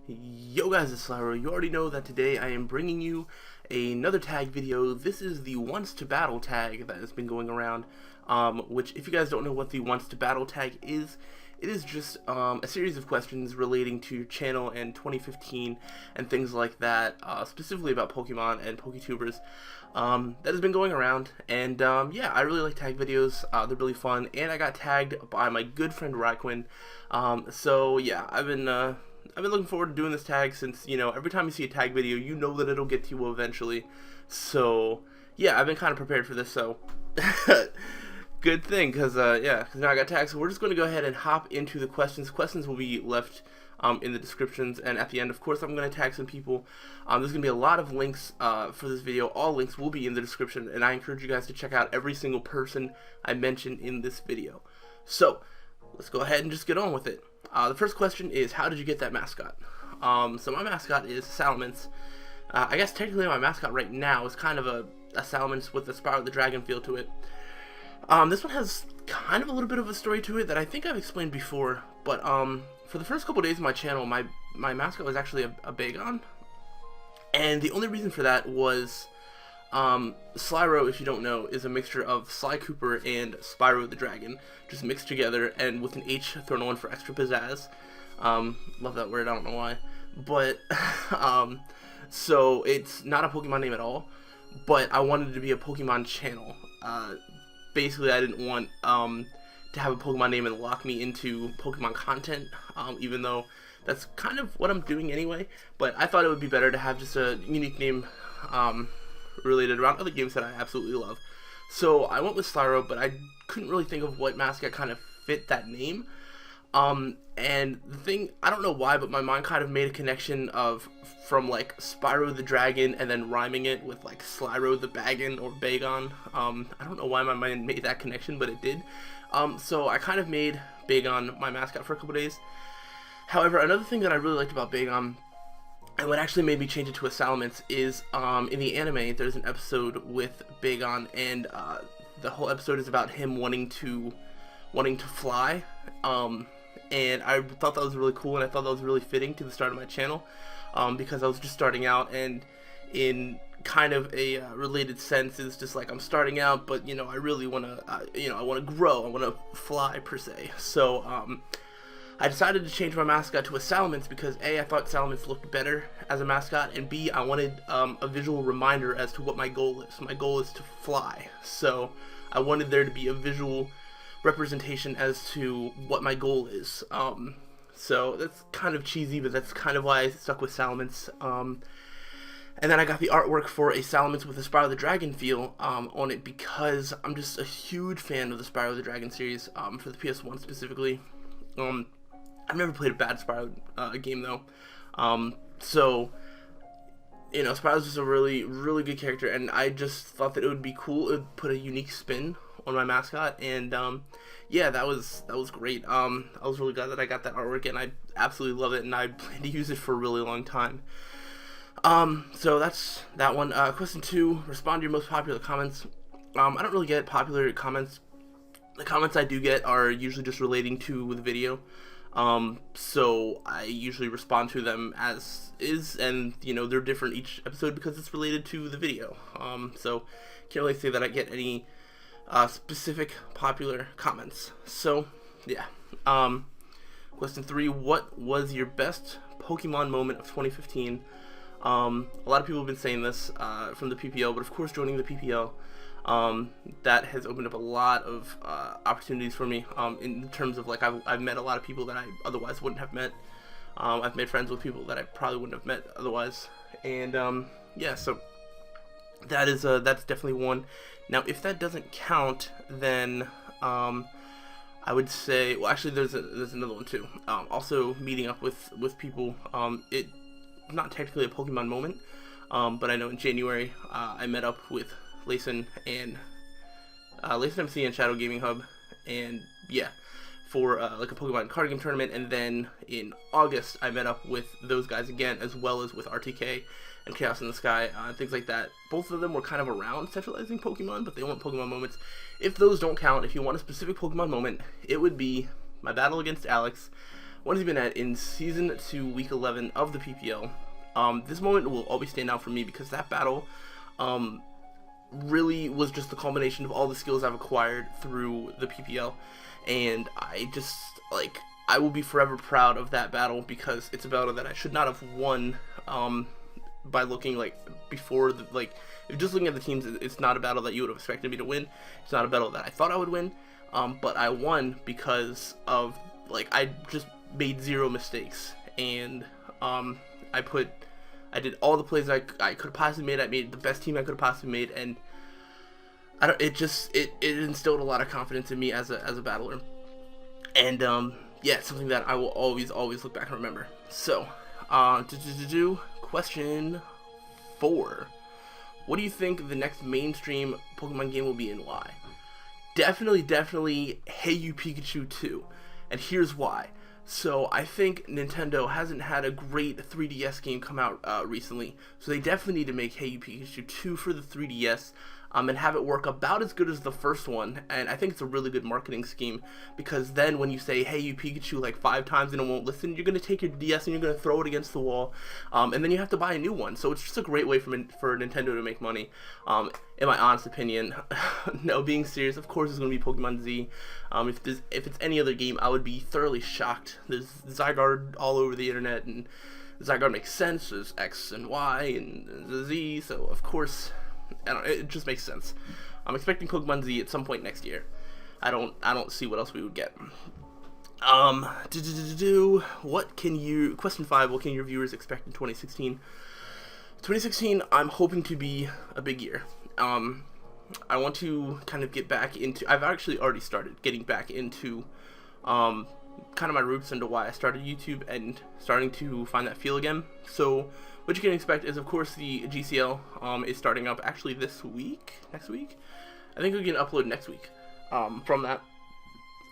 Yo guys, it's Slyroh. You already know that today I am bringing you another tag video. This is the Once to Battle tag that has been going around, which if you guys don't know what the Once to Battle tag is, it is just a series of questions relating to your channel and 2015 and things like that, specifically about Pokemon and PokeTubers, that has been going around. And yeah, I really like tag videos. They're really fun, and I got tagged by my good friend Raquin. So yeah, I've been looking forward to doing this tag since, you know, every time you see a tag video, you know that it'll get to you eventually. So, yeah, I've been kind of prepared for this, so good thing, because, yeah, because now I got tagged. So we're just going to go ahead and hop into the questions. Questions will be left in the descriptions, and at the end, of course, I'm going to tag some people. There's going to be a lot of links for this video. All links will be in the description, and I encourage you guys to check out every single person I mentioned in this video. So, let's go ahead and just get on with it. The first question is, how did you get that mascot? So my mascot is Salamence. I guess technically my mascot right now is kind of a Salamence with the Slyroh the Dragon feel to it. This one has kind of a little bit of a story to it that I think I've explained before, but for the first couple days of my channel, my mascot was actually a Bagon, and the only reason for that was Slyroh, if you don't know, is a mixture of Sly Cooper and Slyroh the Dragon, just mixed together, and with an H thrown on for extra pizzazz. Love that word, I don't know why. But, so it's not a Pokemon name at all, but I wanted it to be a Pokemon channel. Basically, I didn't want to have a Pokemon name and lock me into Pokemon content, even though that's kind of what I'm doing anyway. But I thought it would be better to have just a unique name, related around other games that I absolutely love. So I went with Slyroh, but I couldn't really think of what mascot kind of fit that name. And the thing, I don't know why, but my mind kind of made a connection from like Slyroh the Dragon and then rhyming it with like Slyroh the Bagon or Bagon. I don't know why my mind made that connection, but it did. So I kind of made Bagon my mascot for a couple days. However, another thing that I really liked about Bagon, and what actually made me change it to a Salamence, is in the anime there's an episode with Bagon, and the whole episode is about him wanting to fly, and I thought that was really cool, and I thought that was really fitting to the start of my channel, because I was just starting out, and in kind of a related sense, is just like I'm starting out, but you know, I really want to I want to grow, I want to fly per se. So I decided to change my mascot to a Salamence because A, I thought Salamence looked better as a mascot, and B, I wanted a visual reminder as to what my goal is. My goal is to fly, so I wanted there to be a visual representation as to what my goal is. So that's kind of cheesy, but that's kind of why I stuck with Salamence. And then I got the artwork for a Salamence with a Slyroh the Dragon feel on it because I'm just a huge fan of the Slyroh the Dragon series, for the PS1 specifically. I've never played a bad Slyroh game though, so you know, Slyroh's just a really, really good character, and I just thought that it would be cool. It would put a unique spin on my mascot, and yeah, that was great. I was really glad that I got that artwork, and I absolutely love it, and I plan to use it for a really long time. So that's that one. Question 2: respond to your most popular comments. I don't really get popular comments. The comments I do get are usually just relating to the video. So I usually respond to them as is, and you know, they're different each episode because it's related to the video. So can't really say that I get any specific popular comments. So yeah. Question 3: what was your best Pokemon moment of 2015? A lot of people have been saying this from the PPL, but of course joining the PPL, that has opened up a lot of opportunities for me, in terms of like I've met a lot of people that I otherwise wouldn't have met. I've made friends with people that I probably wouldn't have met otherwise, and yeah, so that is that's definitely one. Now if that doesn't count, then I would say, well, actually there's another one too. Also meeting up with people. It's not technically a Pokemon moment, but I know in January I met up with Layson and Layson MC and Shadow Gaming Hub, and yeah, for like a Pokemon card game tournament. And then in August I met up with those guys again, as well as with RTK and Chaos in the Sky, things like that. Both of them were kind of around centralizing Pokemon, but they weren't Pokemon moments. If those don't count, if you want a specific Pokemon moment, it would be my battle against Alex What has he been at in Season 2, Week 11 of the PPL? This moment will always stand out for me because that battle really was just the culmination of all the skills I've acquired through the PPL, and I just, like, I will be forever proud of that battle because it's a battle that I should not have won by looking, like, before, like, if just looking at the teams, it's not a battle that you would have expected me to win. It's not a battle that I thought I would win, but I won because of, like, I just made zero mistakes, and I did all the plays I could have possibly made. I made the best team I could have possibly made, and it instilled a lot of confidence in me as a battler, and yeah, it's something that I will always look back and remember. So, question 4. What do you think the next mainstream Pokemon game will be and why? Definitely Hey You Pikachu 2, and here's why. So I think Nintendo hasn't had a great 3DS game come out recently, so they definitely need to make Hey You Pikachu 2 for the 3DS, and have it work about as good as the first one. And I think it's a really good marketing scheme, because then when you say Hey You Pikachu like 5 times and it won't listen, you're going to take your DS and you're going to throw it against the wall, and then you have to buy a new one. So it's just a great way for Nintendo to make money, in my honest opinion. No, being serious, of course it's going to be Pokemon Z. If it's any other game, I would be thoroughly shocked. There's Zygarde all over the internet, and Zygarde makes sense. There's X and Y and the Z, so of course, it just makes sense. I'm expecting Pokemon Z at some point next year. I don't see what else we would get. Question 5, what can your viewers expect in 2016? 2016, I'm hoping to be a big year. I want to kind of get back into, I've actually already started getting back into kind of my roots into why I started YouTube and starting to find that feel again. So what you can expect is, of course, the GCL is starting up actually next week. I think we can upload next week from that.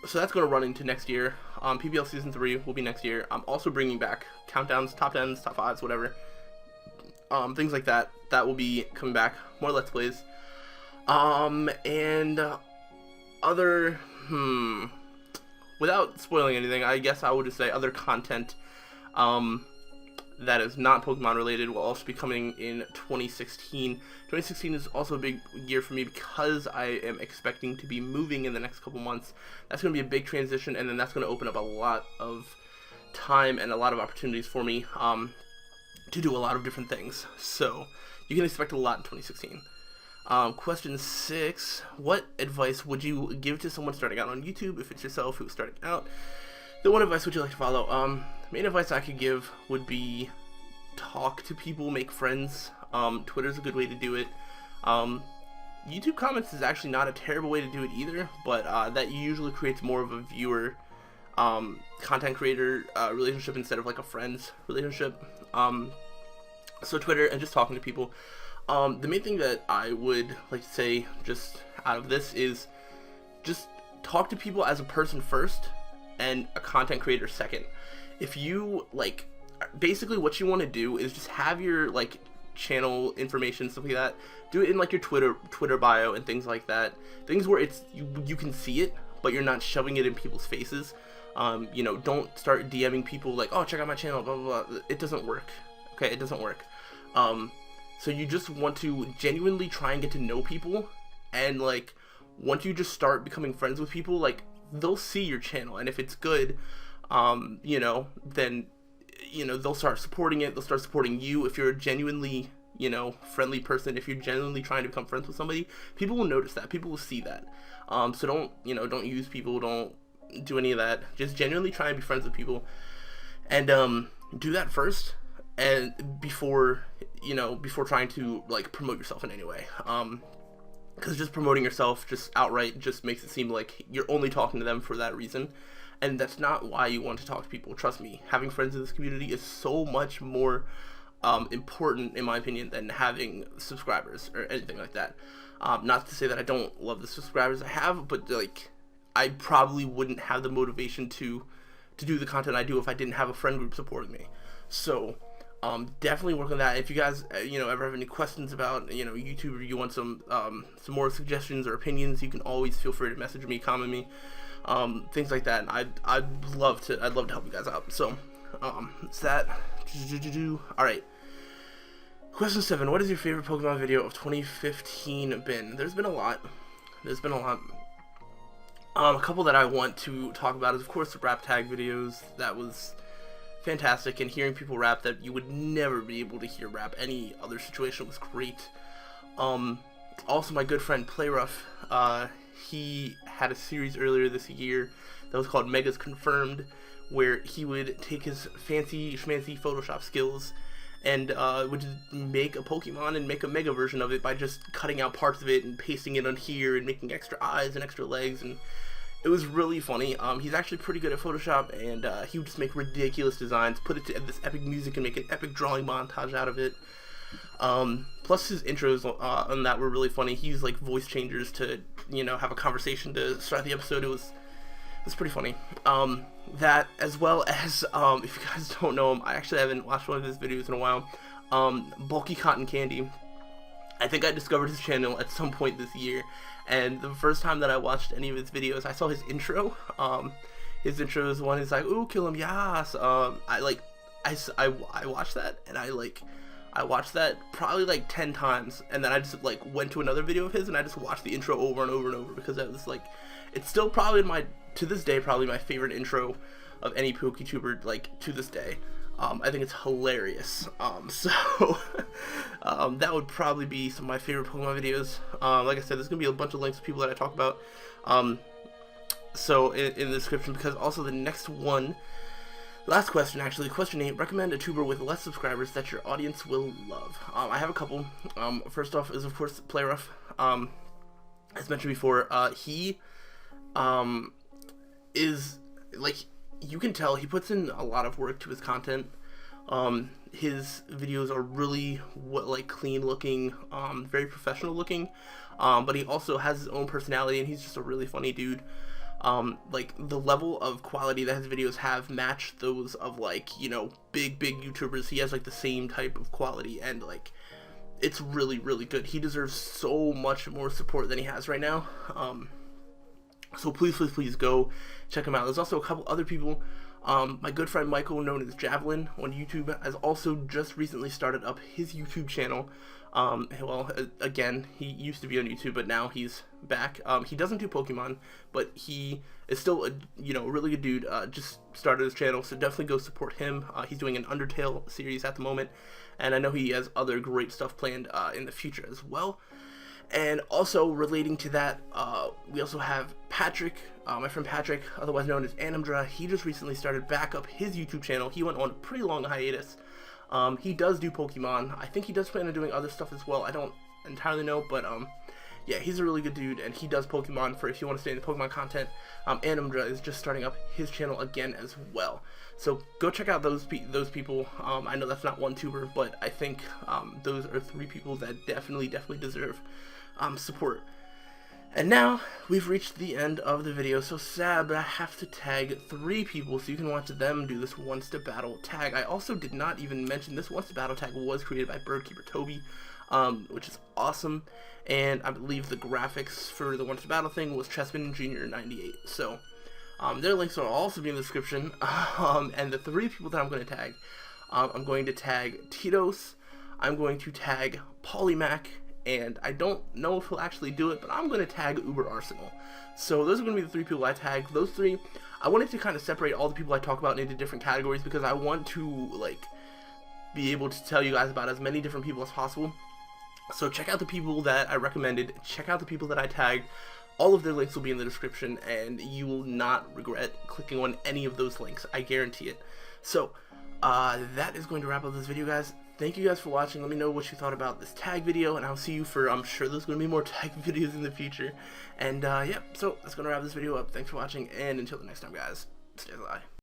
So that's going to run into next year. PPL Season 3 will be next year. I'm also bringing back countdowns, top 10s, top 5s, whatever. Things like that. That will be coming back. More Let's Plays. And other, without spoiling anything, I guess I would just say other content that is not Pokemon related will also be coming in 2016. 2016 is also a big year for me because I am expecting to be moving in the next couple months. That's going to be a big transition, and then that's going to open up a lot of time and a lot of opportunities for me to do a lot of different things. So you can expect a lot in 2016. Question 6, what advice would you give to someone starting out on YouTube if it's yourself who's starting out? The one advice would you like to follow? Main advice I could give would be talk to people, make friends. Twitter's a good way to do it. YouTube comments is actually not a terrible way to do it either, but that usually creates more of a viewer content creator relationship instead of like a friend's relationship. So Twitter and just talking to people. The main thing that I would like to say just out of this is just talk to people as a person first and a content creator second. If you, like, basically what you want to do is just have your, like, channel information, stuff like that, do it in, like, your Twitter bio and things like that. Things where it's, you can see it, but you're not shoving it in people's faces. You know, don't start DMing people like, oh, check out my channel, blah, blah, blah. It doesn't work. Okay, it doesn't work. So you just want to genuinely try and get to know people, and, like, once you just start becoming friends with people, like, they'll see your channel, and if it's good, you know, then, you know, they'll start supporting it, they'll start supporting you. If you're a genuinely, you know, friendly person, if you're genuinely trying to become friends with somebody, people will notice that, people will see that. So don't, you know, don't use people, don't do any of that, just genuinely try and be friends with people, and, do that first, and before trying to, like, promote yourself in any way, because just promoting yourself just outright just makes it seem like you're only talking to them for that reason, and that's not why you want to talk to people. Trust me, having friends in this community is so much more important, in my opinion, than having subscribers or anything like that. Not to say that I don't love the subscribers I have, but, like, I probably wouldn't have the motivation to do the content I do if I didn't have a friend group supporting me. So definitely work on that. If you guys, you know, ever have any questions about, you know, YouTube, or you want some more suggestions or opinions, you can always feel free to message me, comment me, things like that. And I'd love to help you guys out. So it's that. All right. Question 7. What is your favorite Pokemon video of 2015 been? There's been a lot. A couple that I want to talk about is, of course, the rap tag videos. That was fantastic, and hearing people rap that you would never be able to hear rap any other situation was great. Also, my good friend Slyroh, he had a series earlier this year that was called Megas Confirmed, where he would take his fancy schmancy Photoshop skills and would just make a Pokemon and make a Mega version of it by just cutting out parts of it and pasting it on here and making extra eyes and extra legs, and it was really funny. He's actually pretty good at Photoshop, and he would just make ridiculous designs, put it to this epic music, and make an epic drawing montage out of it. Plus his intros on that were really funny. He used like voice changers to, have a conversation to start the episode. It was pretty funny. That, as well as, if you guys don't know him, I actually haven't watched one of his videos in a while. Bulky Cotton Candy. I think I discovered his channel at some point this year, and the first time that I watched any of his videos, I saw his intro. His intro is one. He's like, "Ooh, kill him, yas." I watched that, and I watched that probably like 10 times, and then I just went to another video of his, and I just watched the intro over and over and over, because it was it's still probably to this day, probably my favorite intro of any PokeTuber, to this day. I think it's hilarious. That would probably be some of my favorite Pokemon videos. Like I said, there's gonna be a bunch of links to people that I talk about. So in the description, because also the next one, last question actually, question 8, recommend a tuber with less subscribers that your audience will love. I have a couple. First off is, of course, Slyroh. As mentioned before, he is, you can tell he puts in a lot of work to his content. His videos are really clean looking, very professional looking, but he also has his own personality, and he's just a really funny dude. The level of quality that his videos have match those of big YouTubers. He has the same type of quality, and it's really good. He deserves so much more support than he has right now. So please go check him out. There's also a couple other people. My good friend Michael, known as Javelin on YouTube, has also just recently started up his YouTube channel. Well, again, he used to be on YouTube, but now he's back. He doesn't do Pokemon, but he is still a really good dude. Just started his channel, so definitely go support him. He's doing an Undertale series at the moment, and I know he has other great stuff planned in the future as well. And also relating to that, we also have Patrick, my friend Patrick, otherwise known as Animdra. He just recently started back up his YouTube channel. He went on a pretty long hiatus. He does do Pokemon. I think he does plan on doing other stuff as well. I don't entirely know, but yeah, he's a really good dude, and he does Pokemon for if you want to stay in the Pokemon content. Animdra is just starting up his channel again as well. So go check out those people. I know that's not one tuber, but I think those are 3 people that definitely deserve support. And now we've reached the end of the video, so sad, but I have to tag 3 people so you can watch them do this Once to Battle tag. I also did not even mention this Once to Battle tag was created by Birdkeeper Toby, which is awesome, and I believe the graphics for the Once to Battle thing was Chessman Jr. 98. So their links will also be in the description. And the 3 people that I'm going to tag, I'm going to tag Titos, I'm going to tag Polymac, and I don't know if he'll actually do it, but I'm going to tag Uber Arsenal. So those are going to be the 3 people I tag. Those 3, I wanted to kind of separate all the people I talk about into different categories, because I want to be able to tell you guys about as many different people as possible. So check out the people that I recommended, check out the people that I tagged. All of their links will be in the description, and you will not regret clicking on any of those links. I guarantee it. So that is going to wrap up this video, guys. Thank you guys for watching. Let me know what you thought about this tag video, and I'll see you for, I'm sure there's going to be more tag videos in the future. And yeah, so that's going to wrap this video up. Thanks for watching, and until the next time, guys, stay alive.